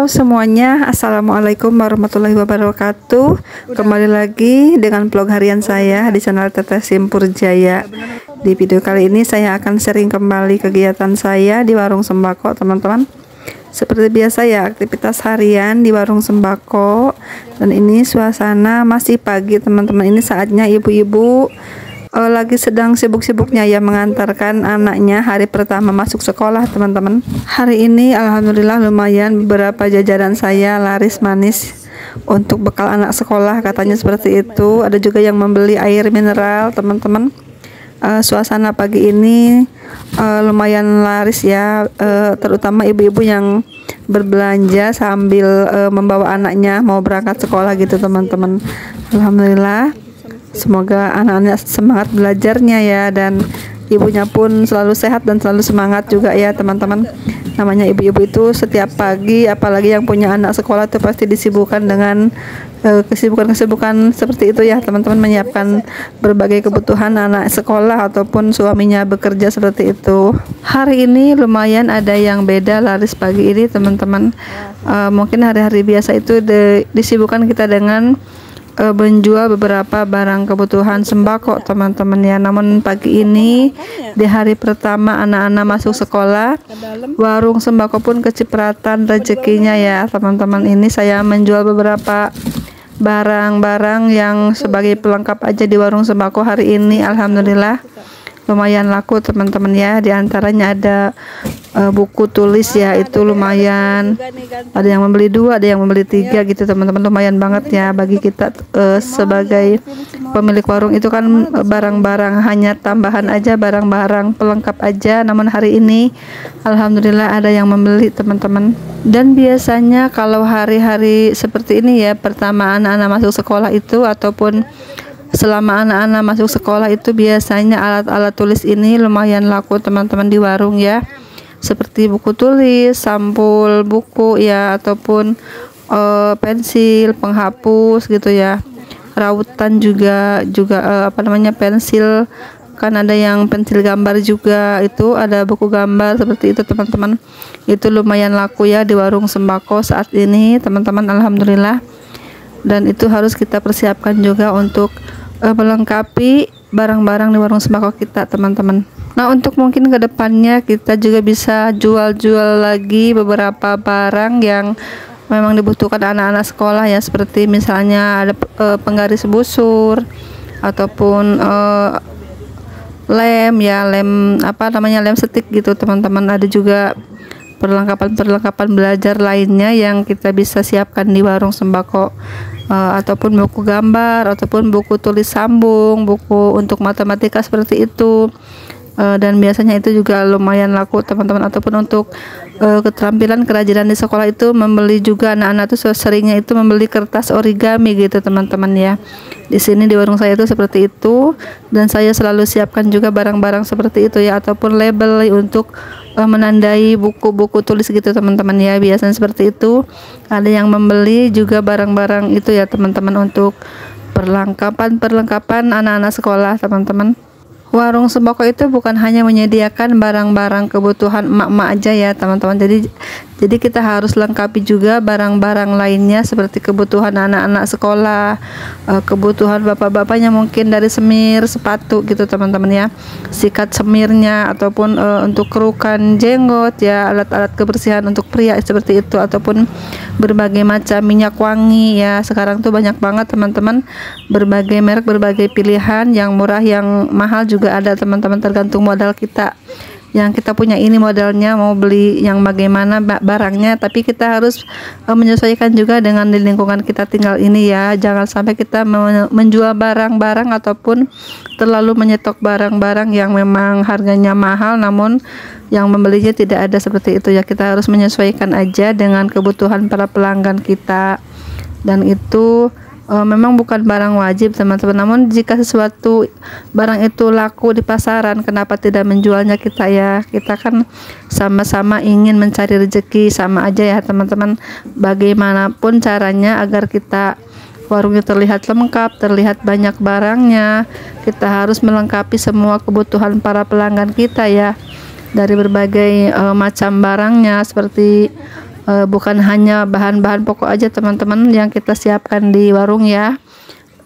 semuanya, Assalamualaikum warahmatullahi wabarakatuh. Kembali lagi dengan vlog harian saya di channel Teteh Simpur Jaya. Di video kali ini saya akan sharing kembali kegiatan saya di warung sembako, teman-teman. Seperti biasa ya, aktivitas harian di warung sembako. Dan ini suasana masih pagi, teman-teman. Ini saatnya ibu-ibu lagi sedang sibuk-sibuknya ya mengantarkan anaknya hari pertama masuk sekolah, teman-teman. Hari ini alhamdulillah lumayan beberapa jajanan saya laris manis untuk bekal anak sekolah, katanya seperti itu. Ada juga yang membeli air mineral, teman-teman. Suasana pagi ini lumayan laris ya, terutama ibu-ibu yang berbelanja sambil membawa anaknya mau berangkat sekolah gitu, teman-teman. Alhamdulillah, semoga anak-anak semangat belajarnya ya, dan ibunya pun selalu sehat dan selalu semangat juga ya, teman-teman. Namanya ibu-ibu itu setiap pagi, apalagi yang punya anak sekolah itu pasti disibukkan dengan kesibukan-kesibukan seperti itu ya, teman-teman, menyiapkan berbagai kebutuhan anak sekolah ataupun suaminya bekerja seperti itu. Hari ini lumayan ada yang beda laris pagi ini, teman-teman. Mungkin hari-hari biasa itu disibukkan kita dengan menjual beberapa barang kebutuhan sembako, teman-teman ya. Namun pagi ini di hari pertama anak-anak masuk sekolah, warung sembako pun kecipratan rezekinya ya, teman-teman. Ini saya menjual beberapa barang-barang yang sebagai pelengkap aja di warung sembako hari ini. Alhamdulillah lumayan laku, teman-teman ya. Di antaranya ada buku tulis ya, itu lumayan, ada yang membeli 2, ada yang membeli 3 gitu, teman-teman. Lumayan banget ya bagi kita sebagai pemilik warung. Itu kan barang-barang hanya tambahan aja, barang-barang pelengkap aja. Namun hari ini alhamdulillah ada yang membeli, teman-teman. Dan biasanya kalau hari-hari seperti ini ya, pertama anak-anak masuk sekolah itu ataupun selama anak-anak masuk sekolah itu biasanya alat-alat tulis ini lumayan laku, teman-teman, di warung ya. Seperti buku tulis, sampul buku ya, ataupun pensil, penghapus gitu ya. Rautan juga pensil, kan ada yang pensil gambar juga, itu ada buku gambar seperti itu, teman-teman. Itu lumayan laku ya di warung sembako saat ini, teman-teman. Alhamdulillah. Dan itu harus kita persiapkan juga untuk melengkapi barang-barang di warung sembako kita, teman-teman. Nah, untuk mungkin kedepannya kita juga bisa jual-jual lagi beberapa barang yang memang dibutuhkan anak-anak sekolah ya, seperti misalnya ada penggaris busur ataupun lem ya, lem stick gitu, teman-teman. Ada juga perlengkapan belajar lainnya yang kita bisa siapkan di warung sembako, ataupun buku gambar ataupun buku tulis sambung, buku untuk matematika seperti itu. Dan biasanya itu juga lumayan laku, teman-teman. Ataupun untuk keterampilan kerajinan di sekolah itu membeli juga, anak-anak tuh seringnya itu membeli kertas origami gitu, teman-teman ya. Di sini di warung saya itu seperti itu, dan saya selalu siapkan juga barang-barang seperti itu ya, ataupun label untuk menandai buku-buku tulis gitu, teman-teman ya. Biasanya seperti itu. Ada yang membeli juga barang-barang itu ya, teman-teman, untuk perlengkapan anak-anak sekolah, teman-teman. Warung sembako itu bukan hanya menyediakan barang-barang kebutuhan emak-emak aja ya, teman-teman. Jadi kita harus lengkapi juga barang-barang lainnya seperti kebutuhan anak-anak sekolah, kebutuhan bapak-bapaknya mungkin dari semir sepatu gitu, teman-teman ya. Sikat semirnya, ataupun untuk kerukan jenggot ya, alat-alat kebersihan untuk pria seperti itu, ataupun berbagai macam minyak wangi ya. Sekarang tuh banyak banget, teman-teman, berbagai merek, berbagai pilihan, yang murah yang mahal juga ada, teman-teman, tergantung modal kita. Yang kita punya ini modalnya mau beli yang bagaimana barangnya, tapi kita harus menyesuaikan juga dengan di lingkungan kita tinggal ini ya. Jangan sampai kita menjual barang-barang ataupun terlalu menyetok barang-barang yang memang harganya mahal namun yang membelinya tidak ada, seperti itu ya. Kita harus menyesuaikan aja dengan kebutuhan para pelanggan kita, dan itu memang bukan barang wajib, teman-teman. Namun jika sesuatu barang itu laku di pasaran, kenapa tidak menjualnya kita ya? Kita kan sama-sama ingin mencari rezeki, sama aja ya, teman-teman. Bagaimanapun caranya agar kita warungnya terlihat lengkap, terlihat banyak barangnya, kita harus melengkapi semua kebutuhan para pelanggan kita ya, dari berbagai macam barangnya, seperti bukan hanya bahan-bahan pokok aja teman-teman yang kita siapkan di warung ya,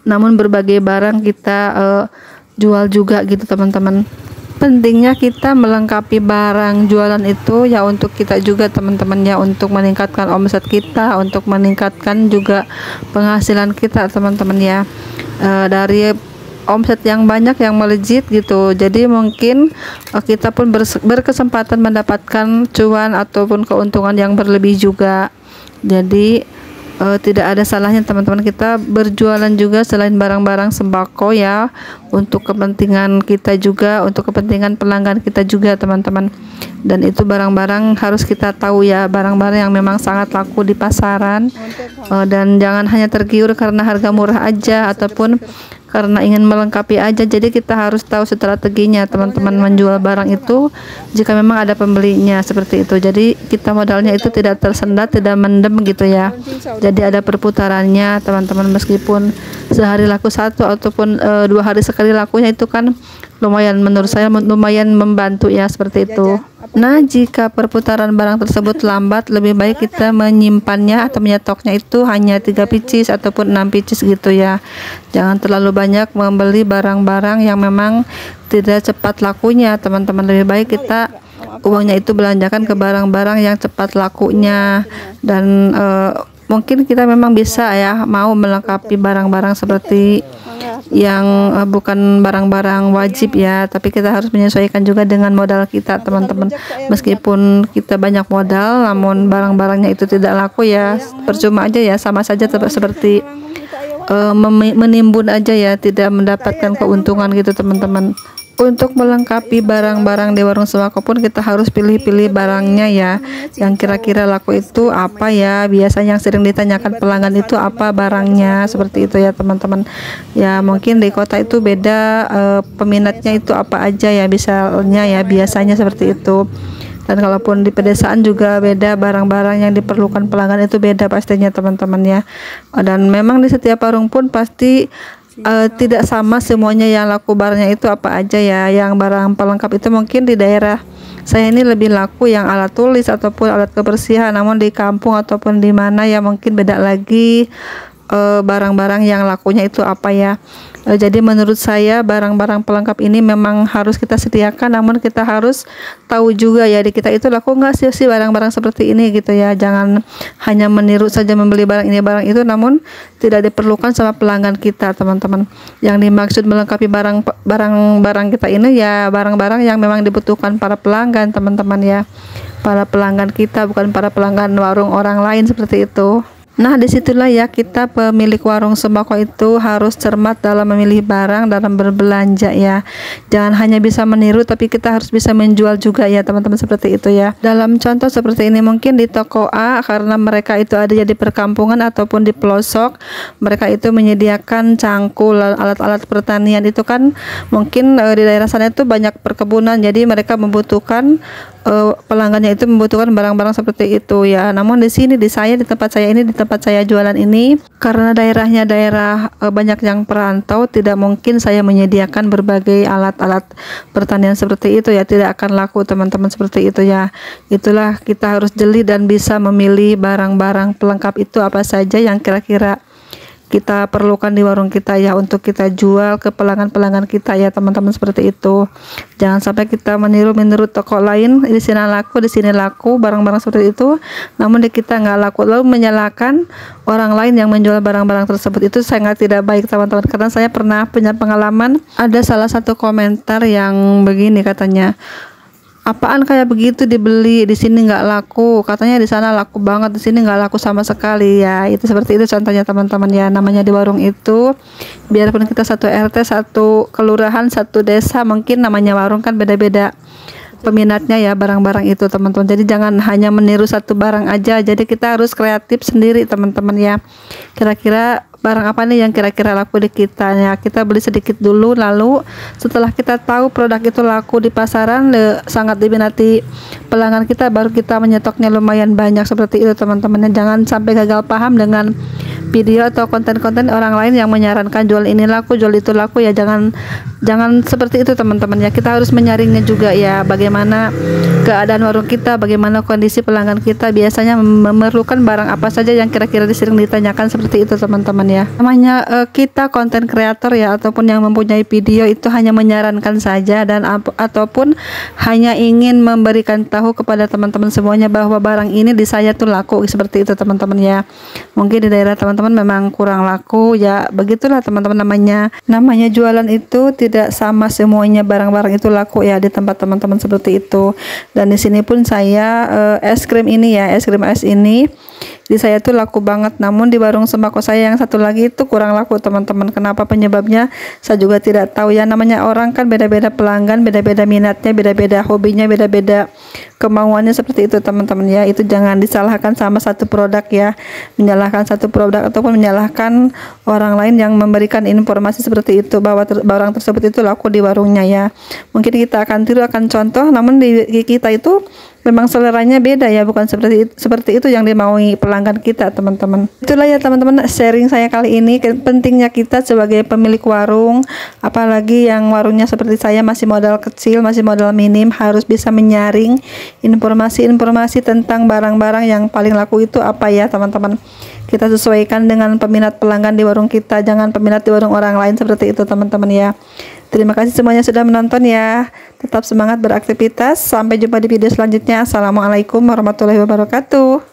namun berbagai barang kita jual juga gitu teman-teman. Pentingnya kita melengkapi barang jualan itu ya untuk kita juga teman-teman ya, untuk meningkatkan omset kita, untuk meningkatkan juga penghasilan kita teman-teman ya. Dari omset yang banyak yang melejit gitu, jadi mungkin kita pun berkesempatan mendapatkan cuan ataupun keuntungan yang berlebih juga. Jadi tidak ada salahnya teman-teman kita berjualan juga selain barang-barang sembako ya, untuk kepentingan kita juga, untuk kepentingan pelanggan kita juga teman-teman. Dan itu barang-barang harus kita tahu ya, barang-barang yang memang sangat laku di pasaran, dan jangan hanya tergiur karena harga murah aja ataupun karena ingin melengkapi aja. Jadi kita harus tahu strateginya teman-teman menjual barang itu jika memang ada pembelinya seperti itu. Jadi kita modalnya itu tidak tersendat, tidak mendem gitu ya. Jadi ada perputarannya teman-teman, meskipun sehari laku satu ataupun 2 hari sekali lakunya, itu kan lumayan, menurut saya lumayan membantu ya seperti itu. Nah, jika perputaran barang tersebut lambat, lebih baik kita menyimpannya atau menyetoknya itu hanya 3 pieces ataupun 6 pieces gitu ya. Jangan terlalu banyak membeli barang-barang yang memang tidak cepat lakunya teman-teman. Lebih baik kita uangnya itu belanjakan ke barang-barang yang cepat lakunya. Dan mungkin kita memang bisa ya mau melengkapi barang-barang seperti yang bukan barang-barang wajib ya, tapi kita harus menyesuaikan juga dengan modal kita teman-teman. Meskipun kita banyak modal namun barang-barangnya itu tidak laku ya, percuma aja ya, sama saja seperti menimbun aja ya, tidak mendapatkan keuntungan gitu teman-teman. Untuk melengkapi barang-barang di warung sembako pun kita harus pilih-pilih barangnya ya, yang kira-kira laku itu apa ya. Biasanya yang sering ditanyakan pelanggan itu apa barangnya, seperti itu ya teman-teman ya. Mungkin di kota itu beda peminatnya itu apa aja ya, misalnya ya, biasanya seperti itu. Dan kalaupun di pedesaan juga beda, barang-barang yang diperlukan pelanggan itu beda pastinya teman-teman ya. Dan memang di setiap warung pun pasti tidak sama semuanya yang laku barangnya itu apa aja ya. Yang barang pelengkap itu mungkin di daerah saya ini lebih laku yang alat tulis ataupun alat kebersihan, namun di kampung ataupun di mana ya mungkin beda lagi barang-barang yang lakunya itu apa ya. Jadi menurut saya barang-barang pelengkap ini memang harus kita sediakan, namun kita harus tahu juga ya di kita itu laku nggak sih barang-barang seperti ini gitu ya. Jangan hanya meniru saja membeli barang ini barang itu, namun tidak diperlukan sama pelanggan kita teman-teman. Yang dimaksud melengkapi barang-barang kita ini ya barang-barang yang memang dibutuhkan para pelanggan teman-teman ya, para pelanggan kita, bukan para pelanggan warung orang lain seperti itu. Nah, disitulah ya kita pemilik warung sembako itu harus cermat dalam memilih barang, dalam berbelanja ya. Jangan hanya bisa meniru, tapi kita harus bisa menjual juga ya teman-teman, seperti itu ya. Dalam contoh seperti ini mungkin di toko A, karena mereka itu ada di perkampungan ataupun di pelosok, mereka itu menyediakan cangkul, alat-alat pertanian itu kan mungkin di daerah sana itu banyak perkebunan, jadi mereka membutuhkan pelanggannya itu membutuhkan barang-barang seperti itu ya. Namun di sini di tempat saya jualan ini, karena daerahnya daerah banyak yang perantau, tidak mungkin saya menyediakan berbagai alat-alat pertanian seperti itu ya, tidak akan laku teman-teman, seperti itu ya. Itulah kita harus jeli dan bisa memilih barang-barang pelengkap itu apa saja yang kira-kira kita perlukan di warung kita ya, untuk kita jual ke pelanggan-pelanggan kita ya teman-teman, seperti itu. Jangan sampai kita meniru toko lain, di sini laku barang-barang seperti itu, namun di kita nggak laku, lalu menyalahkan orang lain yang menjual barang-barang tersebut. Itu sangat tidak baik teman-teman, karena saya pernah punya pengalaman. Ada salah satu komentar yang begini katanya, apaan kayak begitu dibeli, di sini nggak laku, katanya di sana laku banget, di sini nggak laku sama sekali ya. Itu seperti itu contohnya teman-teman ya. Namanya di warung itu, biarpun kita satu RT, satu kelurahan, satu desa, mungkin namanya warung kan beda-beda peminatnya ya barang-barang itu teman-teman. Jadi jangan hanya meniru satu barang aja, jadi kita harus kreatif sendiri teman-teman ya. Kira-kira barang apa nih yang kira-kira laku di kita ya, kita beli sedikit dulu, lalu setelah kita tahu produk itu laku di pasaran, sangat diminati pelanggan kita, baru kita menyetoknya lumayan banyak, seperti itu teman-teman. Jangan sampai gagal paham dengan video atau konten-konten orang lain yang menyarankan jual ini laku, jual itu laku, ya jangan seperti itu teman-teman ya. Kita harus menyaringnya juga ya, bagaimana keadaan warung kita, bagaimana kondisi pelanggan kita, biasanya memerlukan barang apa saja yang kira-kira sering ditanyakan, seperti itu teman-teman ya. Namanya kita konten kreator ya, ataupun yang mempunyai video itu hanya menyarankan saja, dan ataupun hanya ingin memberikan tahu kepada teman-teman semuanya bahwa barang ini di saya tuh laku, seperti itu teman-teman ya. Mungkin di daerah teman-teman memang kurang laku ya, begitulah teman-teman, namanya jualan itu tidak sama semuanya barang-barang itu laku ya di tempat teman-teman, seperti itu. Dan di sini pun saya es krim ini ya, es krim es ini di saya tuh laku banget, namun di warung sembako saya yang satu lagi itu kurang laku teman-teman. Kenapa penyebabnya saya juga tidak tahu ya, namanya orang kan beda-beda pelanggan, beda-beda minatnya, beda-beda hobinya, beda-beda kemauannya, seperti itu teman-teman ya. Itu jangan disalahkan sama satu produk ya, menyalahkan satu produk ataupun menyalahkan orang lain yang memberikan informasi seperti itu bahwa barang tersebut itu laku di warungnya ya. Mungkin kita akan tiru, akan contoh, namun di kita itu memang seleranya beda ya, bukan seperti itu yang dimaui pelanggan kita teman-teman. Itulah ya teman-teman sharing saya kali ini, pentingnya kita sebagai pemilik warung, apalagi yang warungnya seperti saya masih modal kecil, masih modal minim, harus bisa menyaring informasi-informasi tentang barang-barang yang paling laku itu apa ya teman-teman. Kita sesuaikan dengan peminat pelanggan di warung kita, jangan peminat di warung orang lain, seperti itu teman-teman ya. Terima kasih semuanya sudah menonton ya. Tetap semangat beraktivitas. Sampai jumpa di video selanjutnya. Assalamualaikum warahmatullahi wabarakatuh.